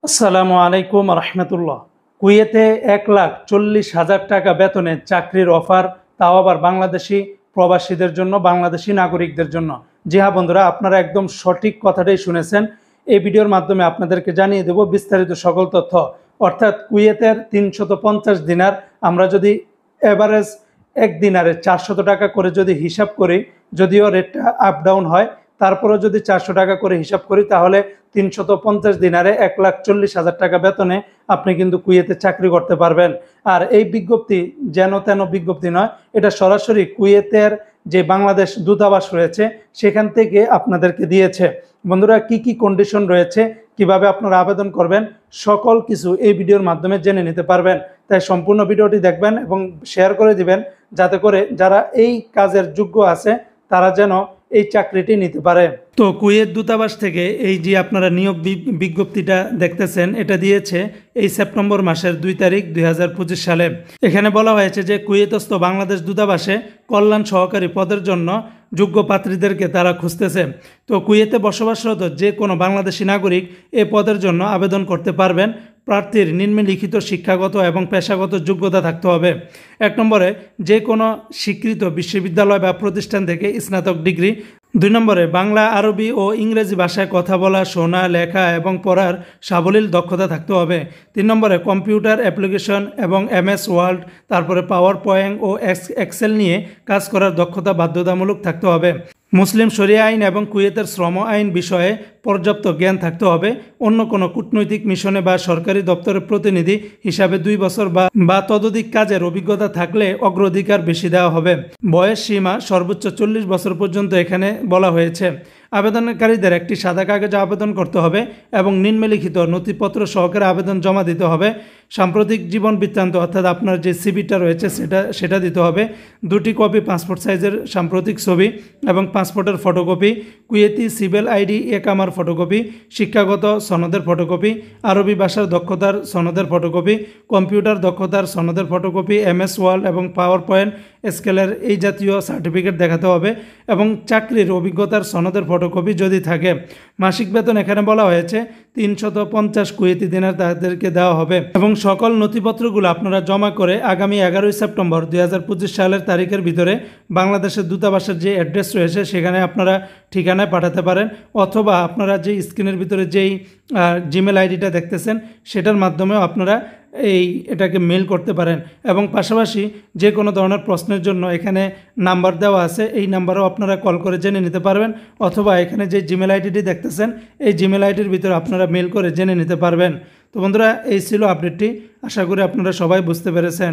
আসসালামু আলাইকুম রহমতুল্লাহ। কুয়েতে 1,40,000 টাকা বেতনে চাকরির অফার, তাও আবার বাংলাদেশি প্রবাসীদের জন্য, বাংলাদেশি নাগরিকদের জন্য। জি হ্যাঁ বন্ধুরা, আপনারা একদম সঠিক কথাটাই শুনেছেন। এই ভিডিওর মাধ্যমে আপনাদেরকে জানিয়ে দেব বিস্তারিত সকল তথ্য। অর্থাৎ কুয়েতের 350 দিনার, আমরা যদি এভারেজ এক দিনারে 400 টাকা করে যদি হিসাব করি, যদিও রেটটা আপ ডাউন হয়, তারপরেও যদি 400 টাকা করে হিসাব করি, তাহলে 350 দিনারে 1,40,000 টাকা বেতনে আপনি কিন্তু কুয়েতে চাকরি করতে পারবেন। আর এই বিজ্ঞপ্তি যেন তেন বিজ্ঞপ্তি নয়, এটা সরাসরি কুয়েতের যে বাংলাদেশ দূতাবাস রয়েছে সেখান থেকে আপনাদেরকে দিয়েছে। বন্ধুরা, কি কি কন্ডিশন রয়েছে, কিভাবে আপনারা আবেদন করবেন, সকল কিছু এই ভিডিওর মাধ্যমে জেনে নিতে পারবেন। তাই সম্পূর্ণ ভিডিওটি দেখবেন এবং শেয়ার করে দিবেন, যাতে করে যারা এই কাজের যোগ্য আছে তারা যেন এই চাকরিটি নিতে পারে। তো কুয়েত দূতাবাস থেকে এই যে আপনারা নিয়োগ বিজ্ঞপ্তিটা দেখতেছেন, এটা দিয়েছে এই সেপ্টেম্বর মাসের 2 তারিখ 2025 সালে। এখানে বলা হয়েছে যে কুয়েতস্থ বাংলাদেশ দূতাবাসে কল্যাণ সহকারী পদের জন্য যোগ্য প্রার্থীদেরকে তারা খুঁজতেছে। তো কুয়েতে বসবাসরত যে কোনো বাংলাদেশি নাগরিক এ পদের জন্য আবেদন করতে পারবেন। প্রার্থীর নিম্নলিখিত শিক্ষাগত এবং পেশাগত যোগ্যতা থাকতে হবে। 1 নম্বরে যে কোনো স্বীকৃত বিশ্ববিদ্যালয় বা প্রতিষ্ঠান থেকে স্নাতক ডিগ্রি। 2 নম্বরে বাংলা, আরবি ও ইংরেজি ভাষায় কথা বলা, শোনা, লেখা এবং পড়ার সাবলীল দক্ষতা থাকতে হবে। 3 নম্বরে কম্পিউটার অ্যাপ্লিকেশন এবং MS ওয়ার্ড, তারপরে পাওয়ার পয়েন্ট ও এক্সেল নিয়ে কাজ করার দক্ষতা বাধ্যতামূলক থাকতে হবে। মুসলিম শরিয়া আইন এবং কুয়েতের শ্রম আইন বিষয়ে পর্যাপ্ত জ্ঞান থাকতে হবে। অন্য কোনো কূটনৈতিক মিশনে বা সরকারি দপ্তরের প্রতিনিধি হিসাবে 2 বছর বা ততোধিক কাজের অভিজ্ঞতা থাকলে অগ্রাধিকার বেশি দেওয়া হবে। বয়স সীমা সর্বোচ্চ 40 বছর পর্যন্ত এখানে বলা হয়েছে। আবেদনকারীদের একটি সাদা কাগজে আবেদন করতে হবে এবং নিম্নলিখিত নথিপত্র সহকারে আবেদন জমা দিতে হবে। সাম্প্রতিক জীবন বৃত্তান্ত, অর্থাৎ আপনার যে সিভিটা রয়েছে সেটা দিতে হবে। 2টি কপি পাসপোর্ট সাইজের সাম্প্রতিক ছবি এবং পাসপোর্টের ফটোকপি, কুয়েতি সিভিল আইডি একামার ফটোকপি, শিক্ষাগত সনদের ফটোকপি, আরবি ভাষার দক্ষতার সনদের ফটোকপি, কম্পিউটার দক্ষতার সনদের ফটোকপি, MS ওয়ার্ড এবং পাওয়ার পয়েন্ট স্কেলের এই জাতীয় সার্টিফিকেট দেখাতে হবে এবং চাকরির অভিজ্ঞতার সনদের ফটোকপি যদি থাকে। মাসিক বেতন এখানে বলা হয়েছে 350 কুয়েতি দিনার তাদেরকে দেওয়া হবে এবং সকল নথিপত্রগুলো আপনারা জমা করে আগামী 11 সেপ্টেম্বর 2025 সালের তারিখের ভিতরে বাংলাদেশের দূতাবাসের যে অ্যাড্রেস রয়েছে সেখানে আপনারা ঠিকানায় পাঠাতে পারেন, অথবা আপনারা যে স্ক্রিনের ভিতরে যেই জিমেল আইডিটা দেখতেছেন সেটার মাধ্যমেও আপনারা এটাকে মেল করতে পারেন। এবং পাশাপাশি যে কোনো ধরনের প্রশ্নের জন্য এখানে নাম্বার দেওয়া আছে, এই নাম্বারেও আপনারা কল করে জেনে নিতে পারবেন, অথবা এখানে যে জিমেল আইডিটি দেখতেছেন এই জিমেল আইডির ভিতরে আপনারা মেল করে জেনে নিতে পারবেন। তো বন্ধুরা, এই ছিল আপডেটটি। আশা করি আপনারা সবাই বুঝতে পেরেছেন।